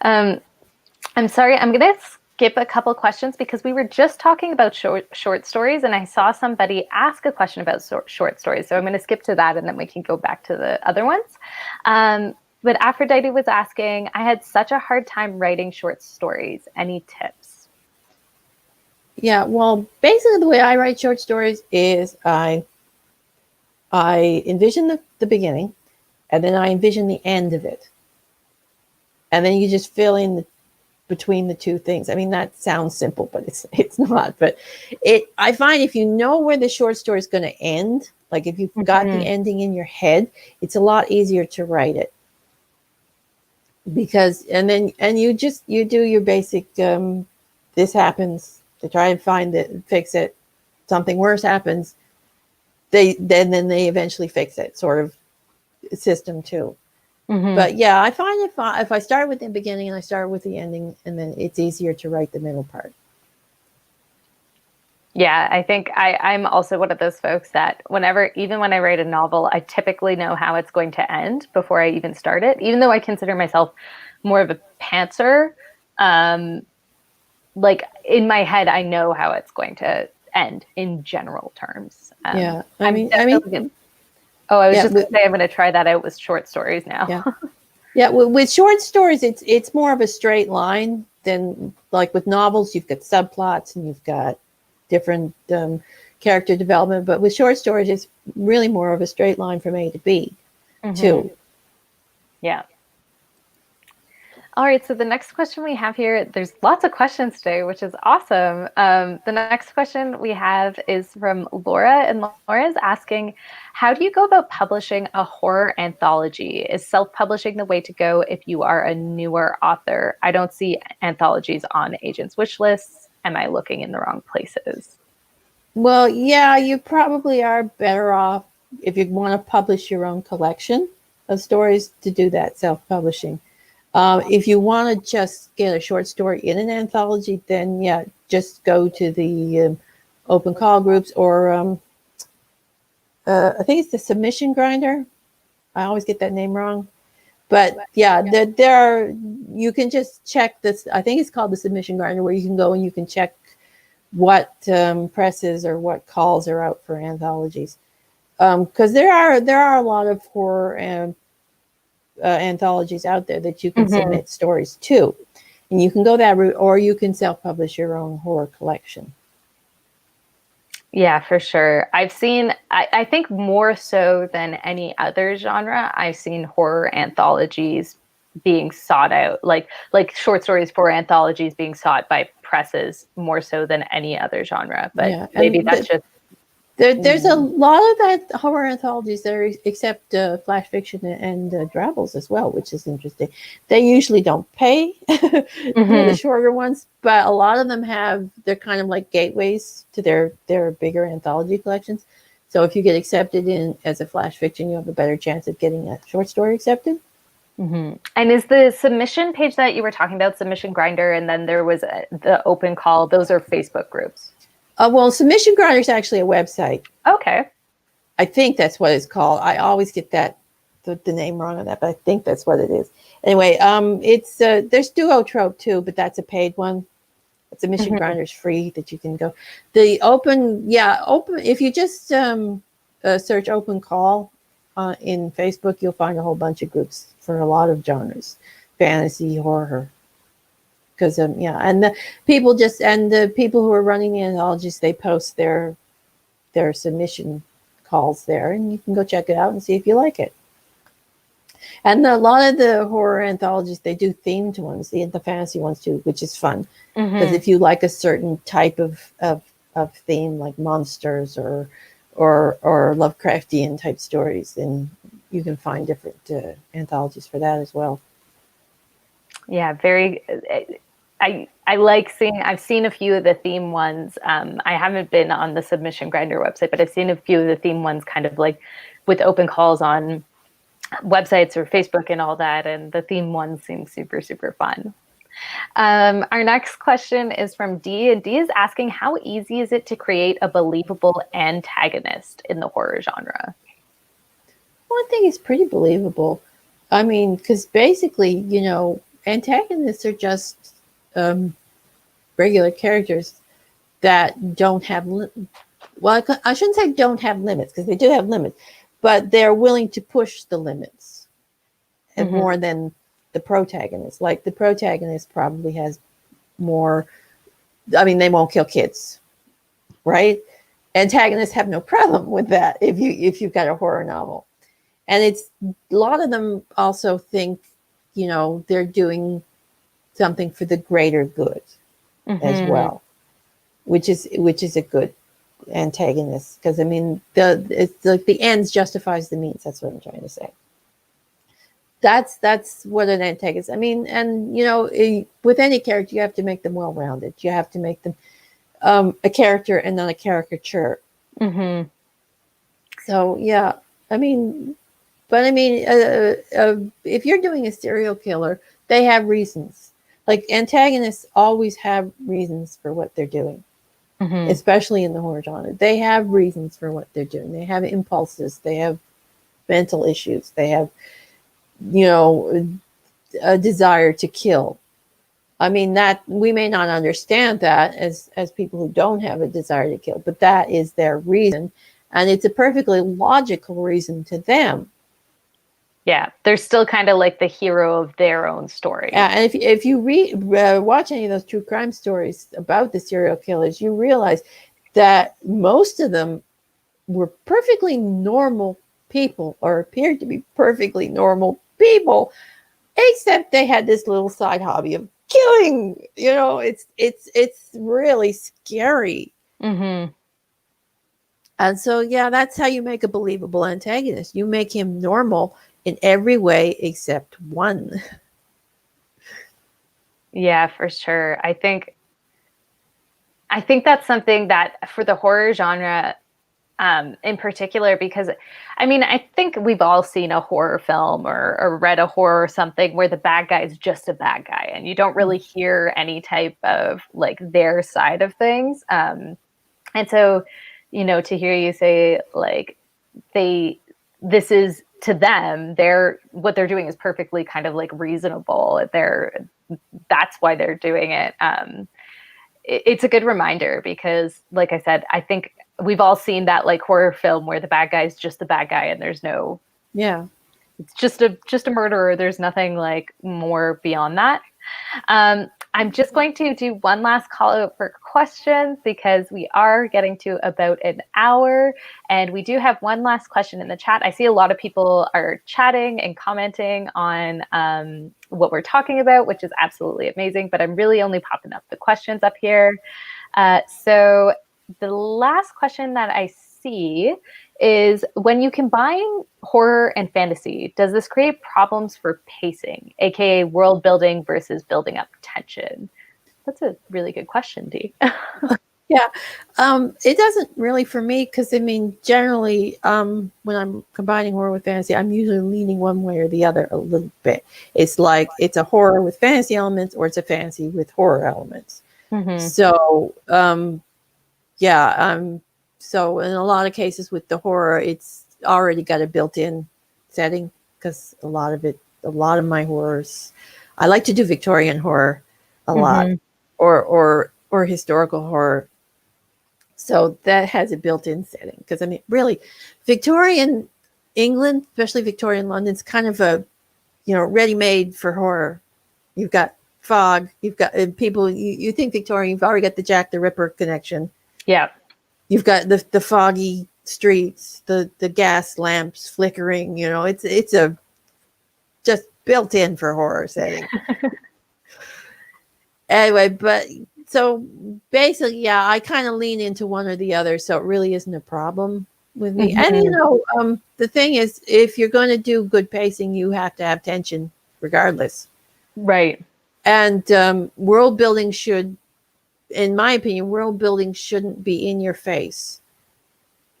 [SPEAKER 1] I'm sorry, I'm going to skip a couple questions because we were just talking about short stories, and I saw somebody ask a question about short stories. So I'm going to skip to that, and then we can go back to the other ones. But Aphrodite was asking, I had such a hard time writing short stories. Any tips?
[SPEAKER 2] Yeah, well, basically the way I write short stories is I envision the beginning, and then I envision the end of it. And then you just fill in between the two things. I mean, that sounds simple, but it's not. But I find if you know where the short story is going to end, like if you've got the ending in your head, it's a lot easier to write it. Because you do your basic this happens, to try and find it, fix it. Something worse happens, then they eventually fix it, sort of system too. But yeah, I find if I start with the beginning and I start with the ending, and then it's easier to write the middle part.
[SPEAKER 1] Yeah, I think I'm also one of those folks that even when I write a novel, I typically know how it's going to end before I even start it, even though I consider myself more of a pantser. Like in my head, I know how it's going to end in general terms.
[SPEAKER 2] Yeah,
[SPEAKER 1] I was just going to say I'm going to try that out with short stories now.
[SPEAKER 2] Yeah, yeah. With short stories, it's more of a straight line than like with novels. You've got subplots and you've got different character development. But with short stories, it's really more of a straight line from A to B, too.
[SPEAKER 1] Yeah. All right, so the next question we have here, there's lots of questions today, which is awesome. The next question we have is from Laura, and Laura is asking, how do you go about publishing a horror anthology? Is self-publishing the way to go if you are a newer author? I don't see anthologies on agents' wish lists. Am I looking in the wrong places?
[SPEAKER 2] Well, yeah, you probably are better off if you want to publish your own collection of stories to do that self-publishing. If you want to just get a short story in an anthology, then yeah, just go to the open call groups, or I think it's the Submission Grinder. I always get that name wrong, but yeah, there are. You can just check this. I think it's called the Submission Grinder, where you can go and you can check what presses or what calls are out for anthologies, because there are a lot of horror and anthologies out there that you can submit stories to, and you can go that route, or you can self-publish your own horror collection.
[SPEAKER 1] Yeah, for sure. I've seen, I think more so than any other genre, I've seen horror anthologies being sought out, like short stories for anthologies being sought by presses more so than any other genre. But yeah, maybe that's just
[SPEAKER 2] there's a lot of that horror anthologies that accept flash fiction and drabbles as well, which is interesting. They usually don't pay for the shorter ones, but a lot of them they're kind of like gateways to their bigger anthology collections. So if you get accepted in as a flash fiction, you have a better chance of getting a short story accepted.
[SPEAKER 1] And is the submission page that you were talking about, Submission Grinder, and then there was the open call, those are Facebook groups?
[SPEAKER 2] Well, Submission Grinder is actually a website.
[SPEAKER 1] Okay.
[SPEAKER 2] I think that's what it's called. I always get the name wrong on that, but I think that's what it is. Anyway, it's there's Duotrope too, but that's a paid one. Submission Grinder is free that you can go. The open. If you just search open call in Facebook, you'll find a whole bunch of groups for a lot of genres, fantasy, horror. Because and the people who are running the anthologies, they post their submission calls there, and you can go check it out and see if you like it. And a lot of the horror anthologies, they do themed ones, the fantasy ones too, which is fun. Because if you like a certain type of theme, like monsters or Lovecraftian type stories, then you can find different anthologies for that as well.
[SPEAKER 1] Yeah, very. I like seeing. I've seen a few of the theme ones. I haven't been on the Submission Grinder website, but I've seen a few of the theme ones, kind of like with open calls on websites or Facebook and all that. And the theme ones seem super, super fun. Our next question is from D, and D is asking, how easy is it to create a believable antagonist in the horror genre?
[SPEAKER 2] Well, I think it's pretty believable. I mean, because basically, you know, antagonists are just regular characters that don't have, well, I shouldn't say don't have limits, because they do have limits, but they're willing to push the limits and more than the protagonist. Like the protagonist probably has more, I mean, they won't kill kids, right? Antagonists have no problem with that if you've got a horror novel. And it's a lot of them also think, you know, they're doing something for the greater good as well, which is a good antagonist, because I mean it's like the ends justifies the means. That's what I'm trying to say. That's what an antagonist. I mean, and you know, with any character, you have to make them well-rounded. You have to make them a character and not a caricature. So yeah, I mean, but I mean, if you're doing a serial killer, they have reasons. Like antagonists always have reasons for what they're doing, especially in the horror genre. They have reasons for what they're doing. They have impulses. They have mental issues. They have, you know, a desire to kill. I mean, that we may not understand that as people who don't have a desire to kill, but that is their reason, and it's a perfectly logical reason to them.
[SPEAKER 1] Yeah, they're still kind of like the hero of their own story.
[SPEAKER 2] And if you watch any of those true crime stories about the serial killers, you realize that most of them were perfectly normal people, or appeared to be perfectly normal people, except they had this little side hobby of killing. You know, it's really scary. And so, yeah, that's how you make a believable antagonist. You make him normal in every way except one.
[SPEAKER 1] Yeah, for sure. I think that's something that for the horror genre in particular, because I mean, I think we've all seen a horror film or read a horror or something where the bad guy is just a bad guy and you don't really hear any type of like their side of things. And so, you know, to hear you say like this is to them, what they're doing is perfectly kind of like reasonable. That's why they're doing it. It's a good reminder because, like I said, I think we've all seen that like horror film where the bad guy is just the bad guy and there's no, it's just a murderer. There's nothing like more beyond that. I'm just going to do one last call out for questions because we are getting to about an hour, and we do have one last question in the chat. I see a lot of people are chatting and commenting on what we're talking about, which is absolutely amazing, but I'm really only popping up the questions up here. So the last question that I see is, when you combine horror and fantasy, does this create problems for pacing, aka world building versus building up tension? That's a really good question, Dee.
[SPEAKER 2] Yeah, it doesn't really for me, because I mean, generally, when I'm combining horror with fantasy, I'm usually leaning one way or the other a little bit. It's like it's a horror with fantasy elements, or it's a fantasy with horror elements. So, so in a lot of cases with the horror, it's already got a built-in setting, because a lot of my horrors, I like to do Victorian horror a lot, or historical horror. So that has a built-in setting, because I mean, really, Victorian England, especially Victorian London, is kind of a, you know, ready-made for horror. You've got fog, you've got people. You think Victorian, you've already got the Jack the Ripper connection.
[SPEAKER 1] Yeah.
[SPEAKER 2] You've got the foggy streets, the gas lamps flickering, you know, it's a just built in for horror setting. Anyway, but so basically, yeah, I kind of lean into one or the other, so it really isn't a problem with me. And you know, the thing is, if you're going to do good pacing, you have to have tension regardless.
[SPEAKER 1] Right.
[SPEAKER 2] And world building should, in my opinion, world building shouldn't be in your face.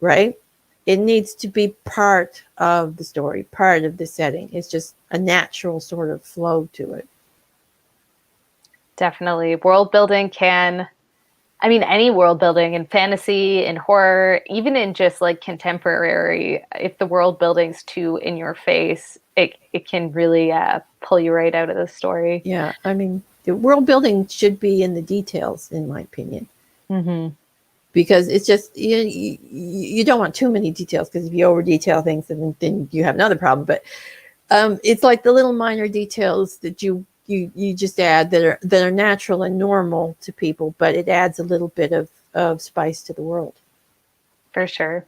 [SPEAKER 2] Right? It needs to be part of the story, part of the setting. It's just a natural sort of flow to it.
[SPEAKER 1] Definitely. World building any world building in fantasy, in horror, even in just like contemporary, if the world building's too in your face, it can really pull you right out of the story.
[SPEAKER 2] Yeah, I mean, the world building should be in the details, in my opinion.
[SPEAKER 1] Mm-hmm.
[SPEAKER 2] Because it's just, you don't want too many details, because if you over detail things, then you have another problem. But it's like the little minor details that you just add that are natural and normal to people, but it adds a little bit of spice to the world.
[SPEAKER 1] For sure.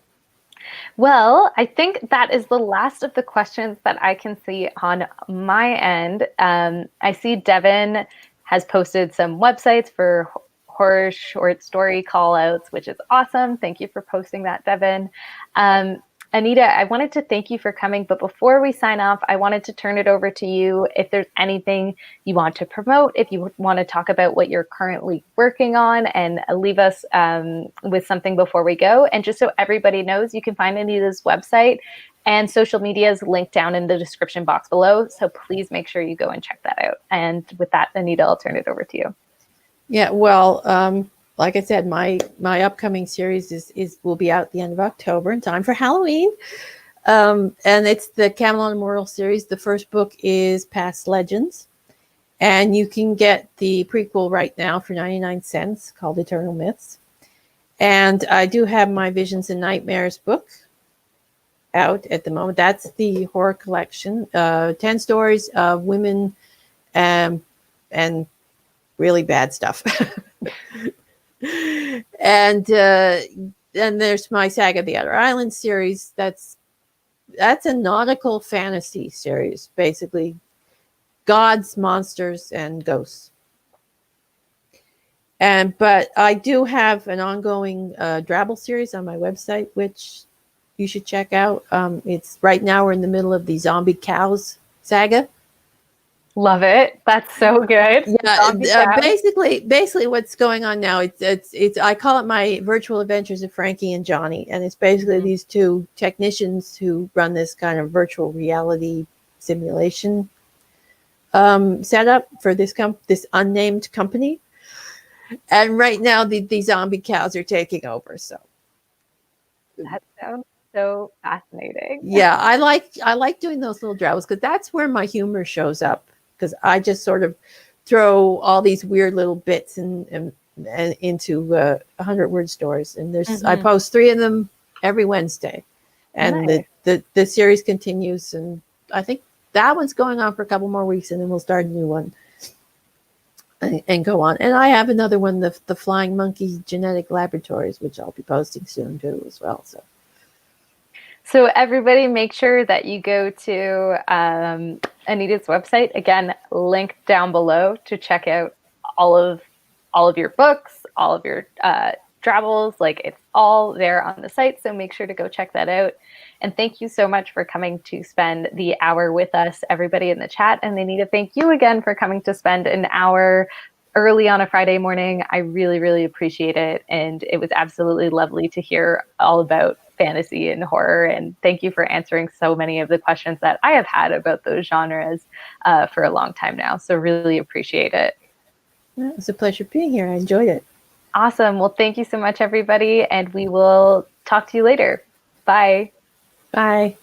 [SPEAKER 1] Well, I think that is the last of the questions that I can see on my end. I see Devin has posted some websites for horror short story call outs, which is awesome. Thank you for posting that, Devin. Anita, I wanted to thank you for coming, but before we sign off, I wanted to turn it over to you. If there's anything you want to promote, if you want to talk about what you're currently working on, and leave us with something before we go. And just so everybody knows, you can find Anita's website and social media is linked down in the description box below. So please make sure you go and check that out. And with that, Anita, I'll turn it over to you.
[SPEAKER 2] Yeah, well, like I said, my upcoming series will be out at the end of October in time for Halloween. And it's the Camelot Immortal series. The first book is Past Legends. And you can get the prequel right now for 99 cents called Eternal Myths. And I do have my Visions and Nightmares book out at the moment. That's the horror collection. 10 stories of women and really bad stuff. And there's my Saga of the Outer Islands series. That's a nautical fantasy series, basically gods, monsters, and ghosts. But I do have an ongoing Drabble series on my website, which you should check out. It's right now we're in the middle of the Zombie Cows saga.
[SPEAKER 1] Love it. That's so good.
[SPEAKER 2] Yeah, basically what's going on now, it's I call it my virtual adventures of Frankie and Johnny, and it's basically these two technicians who run this kind of virtual reality simulation setup for this unnamed company. And right now the zombie cows are taking over. So
[SPEAKER 1] that sounds so fascinating.
[SPEAKER 2] Yeah, I like doing those little drabbles because that's where my humor shows up. Because I just sort of throw all these weird little bits and into 100-word stories, and I post 3 of them every Wednesday, and nice. the series continues, and I think that one's going on for a couple more weeks, and then we'll start a new one and go on. And I have another one, the Flying Monkey Genetic Laboratories, which I'll be posting soon too as well.
[SPEAKER 1] So everybody make sure that you go to Anita's website, again, linked down below, to check out all of your books, all of your travels. Like, it's all there on the site. So make sure to go check that out. And thank you so much for coming to spend the hour with us, everybody in the chat. And Anita, thank you again for coming to spend an hour early on a Friday morning. I really, really appreciate it. And it was absolutely lovely to hear all about fantasy and horror. And thank you for answering so many of the questions that I have had about those genres for a long time now. So really appreciate it.
[SPEAKER 2] Yeah, it's a pleasure being here. I enjoyed it.
[SPEAKER 1] Awesome. Well, thank you so much, everybody. And we will talk to you later. Bye.
[SPEAKER 2] Bye.